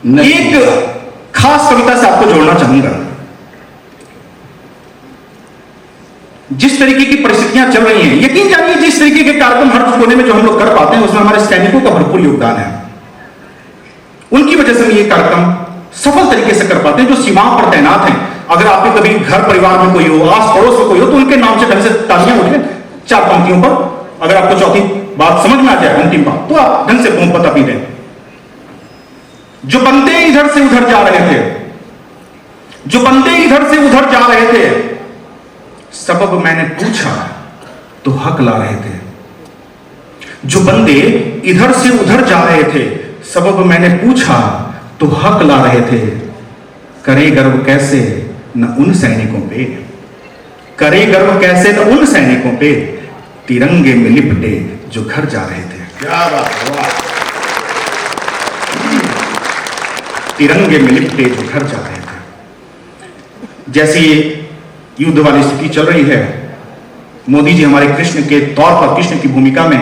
एक खास कविता से आपको जोड़ना चाहूंगा। जिस तरीके की परिस्थितियां चल रही हैं, यकीन जानिए जिस तरीके के कार्यक्रम हर कोने में जो हम लोग कर पाते हैं उसमें हमारे सैनिकों का भरपूर योगदान है। उनकी वजह से हम ये कार्यक्रम सफल तरीके से कर पाते हैं जो सीमाओं पर तैनात हैं। अगर आपके कभी घर परिवार में कोई हो, आस पड़ोस में कोई हो, तो उनके नाम से ढंग से तालियां उठे 4 पंक्तियों पर। अगर आपको चौथी बात समझ में आ जाए, अंतिम बात, तो आप ढंग से पता पी दें। जो बंदे इधर से उधर जा रहे थे, जो बंदे इधर से उधर जा रहे थे, सबब मैंने पूछा तो हक ला रहे थे। जो बंदे इधर से उधर जा रहे थे, सबब मैंने पूछा तो हक ला रहे थे। करे गर्व कैसे न उन सैनिकों पे, करे गर्व कैसे न उन सैनिकों पे, तिरंगे में लिपटे जो घर जा रहे थे। क्या बात, तिरंगे में लिपटे जो घर जा रहे थे। जैसी युद्ध वाली स्थिति चल रही है, मोदी जी हमारे कृष्ण के तौर पर, कृष्ण की भूमिका में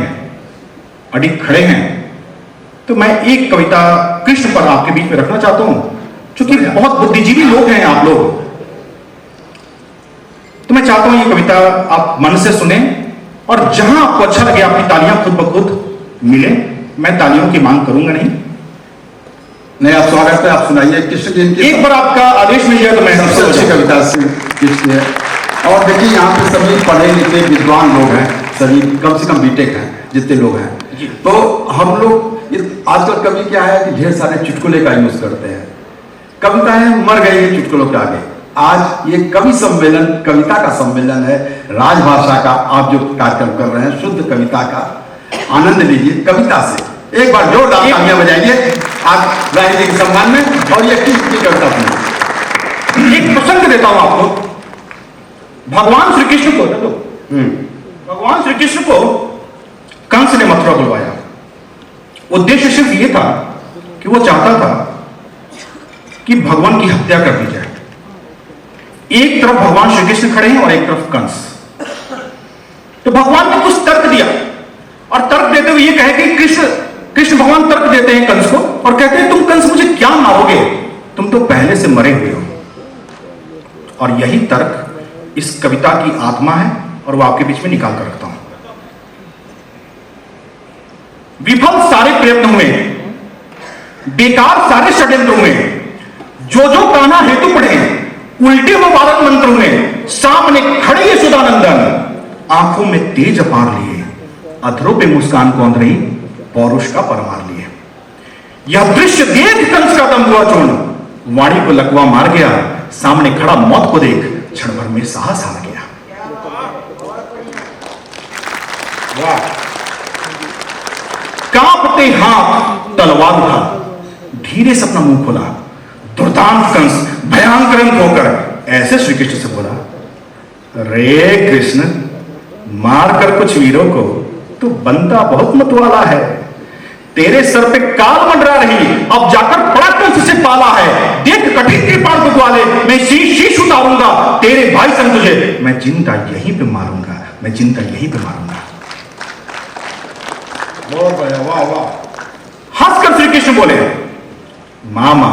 अडिग खड़े हैं। तो मैं एक कविता कृष्ण पर आपके बीच में रखना चाहता हूं, क्योंकि बहुत बुद्धिजीवी लोग हैं आप लोग। तो मैं चाहता हूं ये कविता आप मन से सुने और जहां आपको अच्छा लगे आपकी तालियां खुद ब खुद मिले। मैं तालियों की मांग करूंगा नहीं, आप स्वागत है, आप सुनाइए कृष्ण जी की। एक बार आपका आदेश मिल जाए तो मैं सबसे अच्छी कविता से कृष्ण है। और देखिए यहाँ पे सभी पढ़े लिखे विद्वान लोग हैं, सभी कम से कम बीटेक हैं जितने लोग हैं। तो हम लोग आजकल कवि क्या है कि ढेर सारे चुटकुले का यूज करते हैं। कविताएं मर गई हैं चुटकुलों के आगे। आज ये कवि सम्मेलन, कविता का सम्मेलन है, राजभाषा का आप जो कार्यक्रम कर रहे हैं, शुद्ध कविता का आनंद लीजिए कविता से। एक बार जोरदार तालियां बजाइए आप राहिल के सम्मान में। और ये किसकी कविता सुनिए। एक प्रसंग देता हूं आपको। भगवान श्री कृष्ण को भगवान श्री कृष्ण को कंस ने मथुरा बुलवाया। उद्देश्य सिर्फ यह था कि वो चाहता था कि भगवान की हत्या कर दी जाए। एक तरफ भगवान श्री कृष्ण खड़े हैं और एक तरफ कंस। तो भगवान ने कुछ तर्क दिया और तर्क देते हुए ये कहे कि कृष्ण भगवान तर्क देते हैं कंस को और कहते हैं तुम कंस मुझे क्या मारोगे, तुम तो पहले से मरे हुए हो। और यही तर्क इस कविता की आत्मा है और वो आपके बीच में निकाल कर रखता हूं। विफल सारे प्रयत्न हुए, बेकार सारे षड्यंत्र हुए, जो कान्हा हेतु पढ़े, उल्टे वो बालक मंत्र हुए, सामने खड़े ये सुदानंदन, आंखों में तेज अपार लिए, अधरों पे मुस्कान कौंध रही, पौरुष का परमार लिए। यह दृश्य देख कंस का दम हुआ चूर्ण, वाणी को लकवा मार गया, सामने खड़ा मौत को देख क्षण भर में साहस हार गया। कांपते हाथ तलवार उठा, धीरे से अपना मुंह खोला, दुर्दांत कंस भयंकर होकर ऐसे श्री कृष्ण से बोला, रे कृष्ण मार कर कुछ वीरों को तू बनता बहुत मतवाला है। तेरे सर पे काल मंडरा रही, अब जाकर बड़ा कंस से पाला है। देख कठिन कृपाण को ग्वाले, मैं शीश उतारूंगा, तेरे भाई संग तुझे मैं जिंदा यहीं पे मारूंगा, मैं जिंदा यहीं पे मारूंगा। वाह वाह। हंसकर श्री कृष्ण बोले, मामा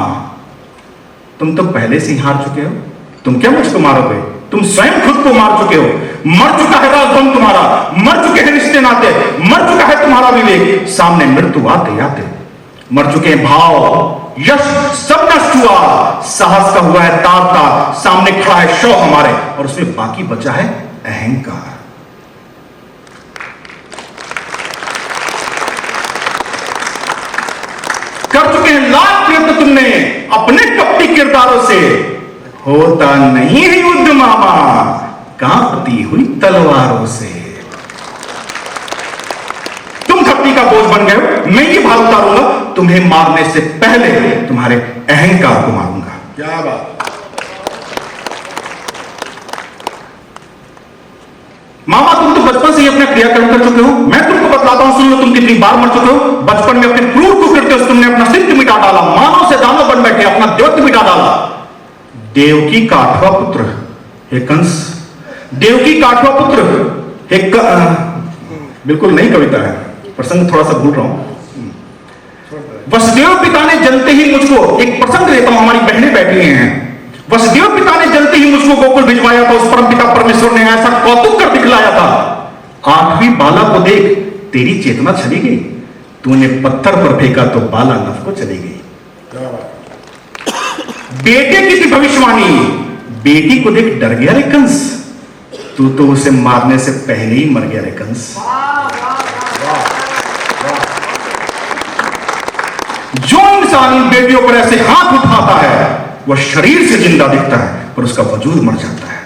तुम तो पहले से ही हार चुके हो, तुम क्या मुझको मारोगे, तुम स्वयं खुद को मार चुके हो। मर चुका है राजधन तुम्हारा, मर चुके हैं रिश्ते नाते, मर चुका है तुम्हारा विवेक, सामने मृत्यु आते आते मर चुके हैं भाव, यश सब नष्ट हुआ, साहस का हुआ है तार तार, सामने खड़ा है शव हमारे और उसमें बाकी बचा है अहंकार। कर चुके हैं लाख प्रयत्न तुमने अपने कपटी किरदारों से, होता नहीं है युद्ध मामा कांपती हुई तलवारों से। तुम धरती का बोझ बन गए, मैं ये भार उतारूंगा, तुम्हें मारने से पहले तुम्हारे अहंकार को मारूंगा। क्या बात। मामा तुम तो बचपन से ही अपना क्रियाक्रम कर चुके हो, मैं तुमको बतलाता हूं, सुन लो तुम कितनी बार मर चुके हो। बचपन में अपने क्रूर कुकृत्यों से तुमने अपना सिद्ध मिटा डाला, मानव से दानव बन बैठे, अपना देवत्व मिटा डाला। देवकी का 8वां पुत्र हे कंस, देवकी का 8वां पुत्र हे बिल्कुल नई कविता है, प्रसंग थोड़ा सा भूल रहा हूं। वसुदेव पिता ने जनते ही मुझको तुझको गोकुल भिजवाया था, उस परमपिता परमेश्वर ने ऐसा कौतुक कर दिखलाया था, 8वीं बाला को देख तेरी चेतना चली गई, तूने पत्थर पर फेंका तो बाला नभ को चली गई। बेटे की थी भविष्यवाणी, बेटी को देख डर गया रे कंस, तू तो उसे मारने से पहले ही मर गया रे कंस। जो इंसान इन बेटियों पर ऐसे हाथ उठाता है वह शरीर से जिंदा दिखता है पर उसका वजूद मर जाता है।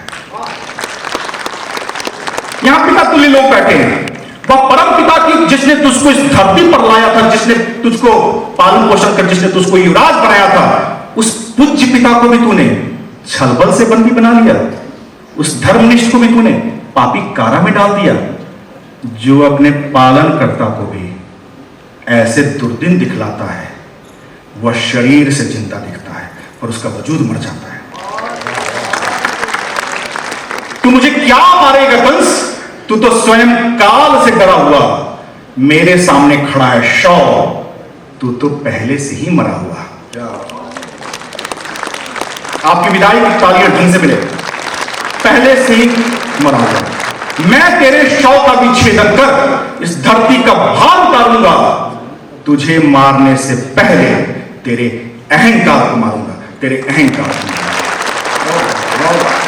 यहां पिता तुल्य लोग बैठे हैं, वह परम पिता की जिसने तुझको इस धरती पर लाया था, जिसने तुझको पालन पोषण कर, जिसने तुझको युवराज बनाया था, उस पूज्य पिता को भी तूने छलबल से बंदी बना लिया, उस धर्मनिष्ठ को भी तूने पापी कारा में डाल दिया। जो अपने पालनकर्ता को भी ऐसे दुर्दिन दिखलाता है वह शरीर से जिंदा दिखता है और उसका वजूद मर जाता है। तू मुझे क्या मारेगा कंस, तू तो स्वयं काल से डरा हुआ मेरे सामने खड़ा है शौ, तू तो पहले से ही मरा हुआ। आपकी विदाई की तालियां ढंग से मिले, पहले से ही मरा हुआ। मैं तेरे शव का भी छेदन कर इस धरती का भार उतारूंगा, तुझे मारने से पहले तेरे अहंकार को मारूंगा, तेरे अहंकार को मारूंगा।